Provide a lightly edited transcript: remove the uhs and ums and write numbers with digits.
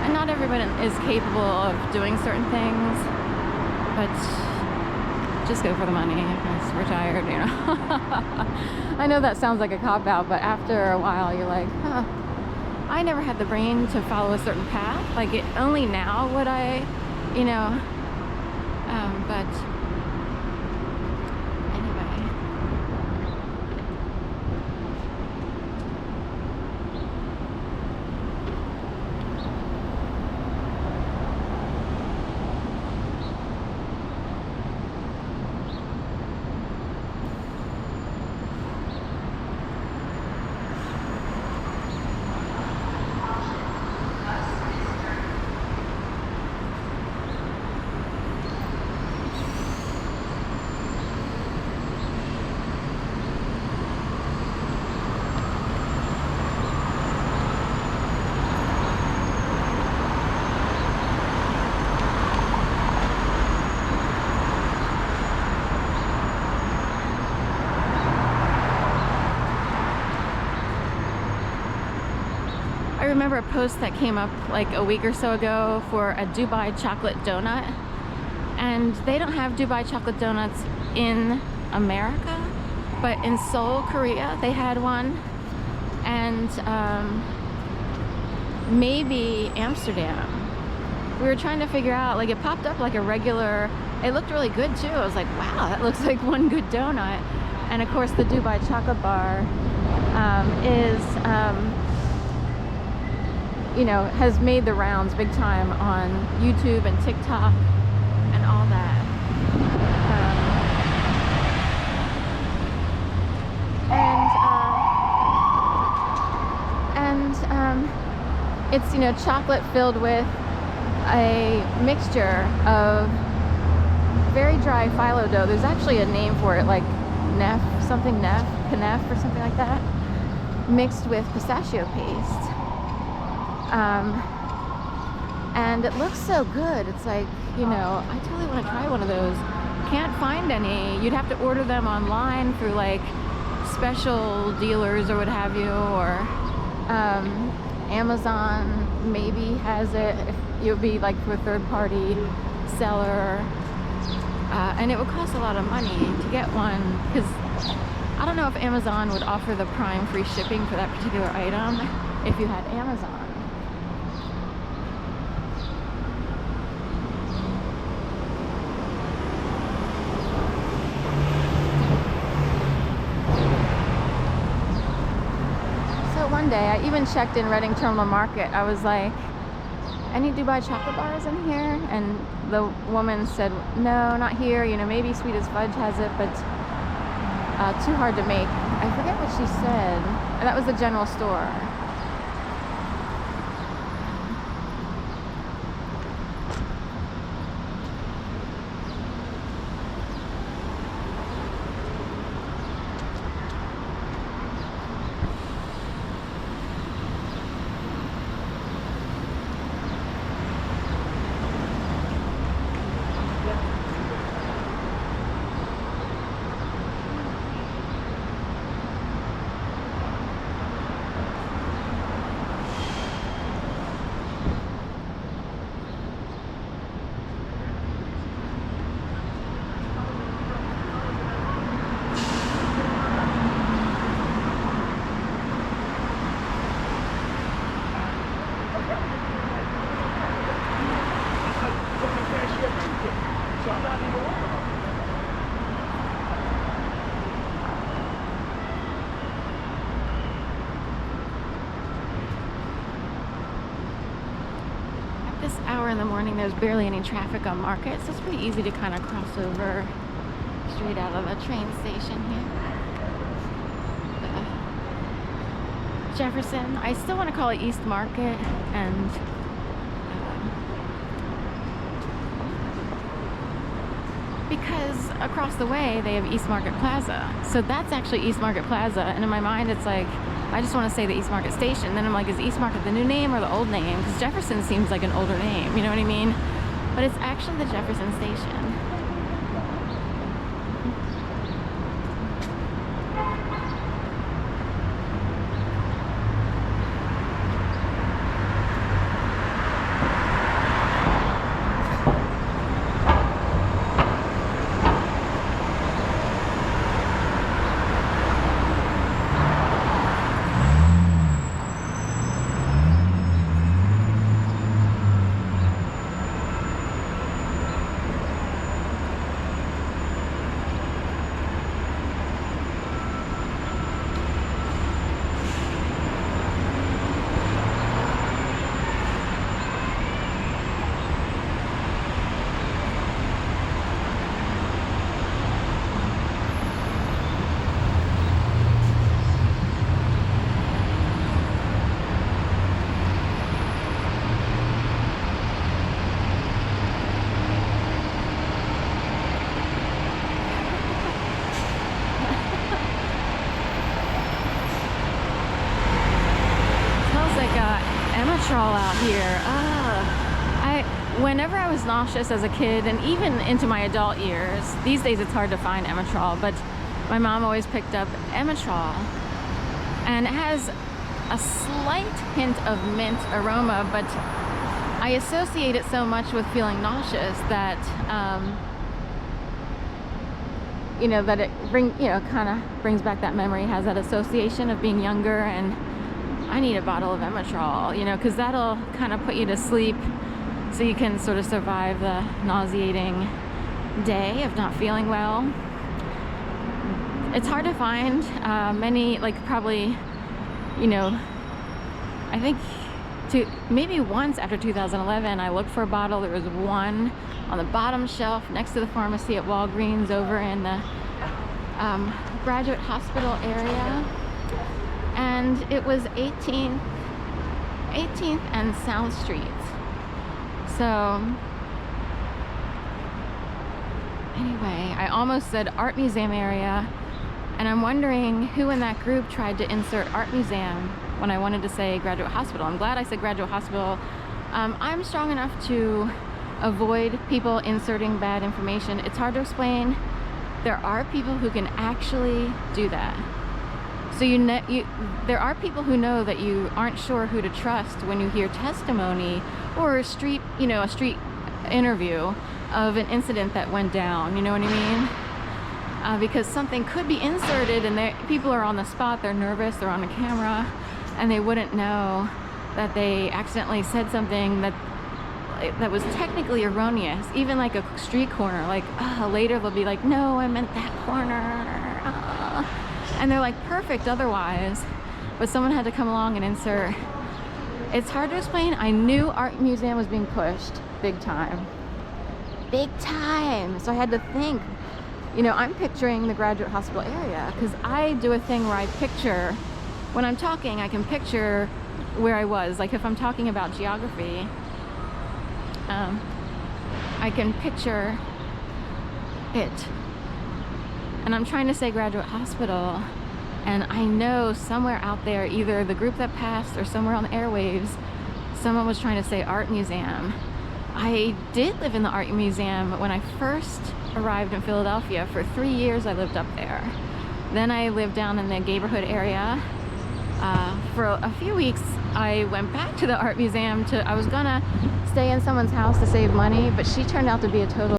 and not everybody is capable of doing certain things, but just go for the money. It's retired, you know. I know that sounds like a cop-out, but after a while you're like, huh, I never had the brain to follow a certain path. Like, only now would I, you know, but anyway. I remember a post that came up like a week or so ago for a Dubai chocolate donut, and they don't have Dubai chocolate donuts in America, but in Seoul, Korea, they had one, and maybe Amsterdam. We were trying to figure out, like, it popped up like a regular, it looked really good too. I was like, wow, that looks like one good donut. And of course the Dubai chocolate bar is you know, has made the rounds big time on YouTube and TikTok and all that. It's, you know, chocolate filled with a mixture of very dry phyllo dough. There's actually a name for it, like Knef or something like that, mixed with pistachio paste. And it looks so good. It's like, you know, I totally want to try one of those. Can't find any. You'd have to order them online through like special dealers or what have you, or Amazon maybe has it. It would be like for a third-party seller, and it would cost a lot of money to get one, because I don't know if Amazon would offer the Prime free shipping for that particular item if you had Amazon. One day, I even checked in Reading Terminal Market. I was like, any Dubai chocolate bars in here? And the woman said, no, not here. You know, maybe Sweet as Fudge has it, but too hard to make. I forget what she said. That was the general store. This hour in the morning, there's barely any traffic on Market, so it's pretty easy to kind of cross over straight out of the train station here. Jefferson. I still want to call it East Market, and because across the way they have East Market Plaza, so that's actually East Market Plaza, and in my mind it's like, I just want to say the East Market Station. Then I'm like, is East Market the new name or the old name? Because Jefferson seems like an older name, you know what I mean? But it's actually the Jefferson Station. like Emetrol out here. Whenever I was nauseous as a kid, and even into my adult years, these days it's hard to find Emetrol, but my mom always picked up Emetrol, and it has a slight hint of mint aroma, but I associate it so much with feeling nauseous that you know, that it kind of brings back that memory, has that association of being younger, and I need a bottle of Emetrol, you know, because that'll kind of put you to sleep so you can sort of survive the nauseating day of not feeling well. It's hard to find many, like probably, you know, I think maybe once after 2011 I looked for a bottle. There was one on the bottom shelf next to the pharmacy at Walgreens over in the Graduate Hospital area, and it was 18th and South Street. So anyway, I almost said art museum area, and I'm wondering who in that group tried to insert art museum when I wanted to say Graduate Hospital. I'm glad I said Graduate Hospital. I'm strong enough to avoid people inserting bad information. It's hard to explain. There are people who can actually do that. So there are people who know that you aren't sure who to trust when you hear testimony or a street interview of an incident that went down. You know what I mean? Because something could be inserted, and people are on the spot. They're nervous. They're on the camera, and they wouldn't know that they accidentally said something that was technically erroneous. Even like a street corner. Like later they'll be like, "No, I meant that corner." And they're like perfect otherwise, but someone had to come along and insert. It's hard to explain. I knew art museum was being pushed big time. So I had to think, you know, I'm picturing the Graduate Hospital area because I do a thing where I picture, when I'm talking, I can picture where I was. Like if I'm talking about geography, I can picture it. And I'm trying to say Graduate Hospital, and I know somewhere out there, either the group that passed or somewhere on the airwaves, someone was trying to say art museum. I did live in the art museum when I first arrived in Philadelphia. For 3 years I lived up there. Then I lived down in the neighborhood area. For a few weeks I went back to the art museum. I was gonna stay in someone's house to save money, but she turned out to be a total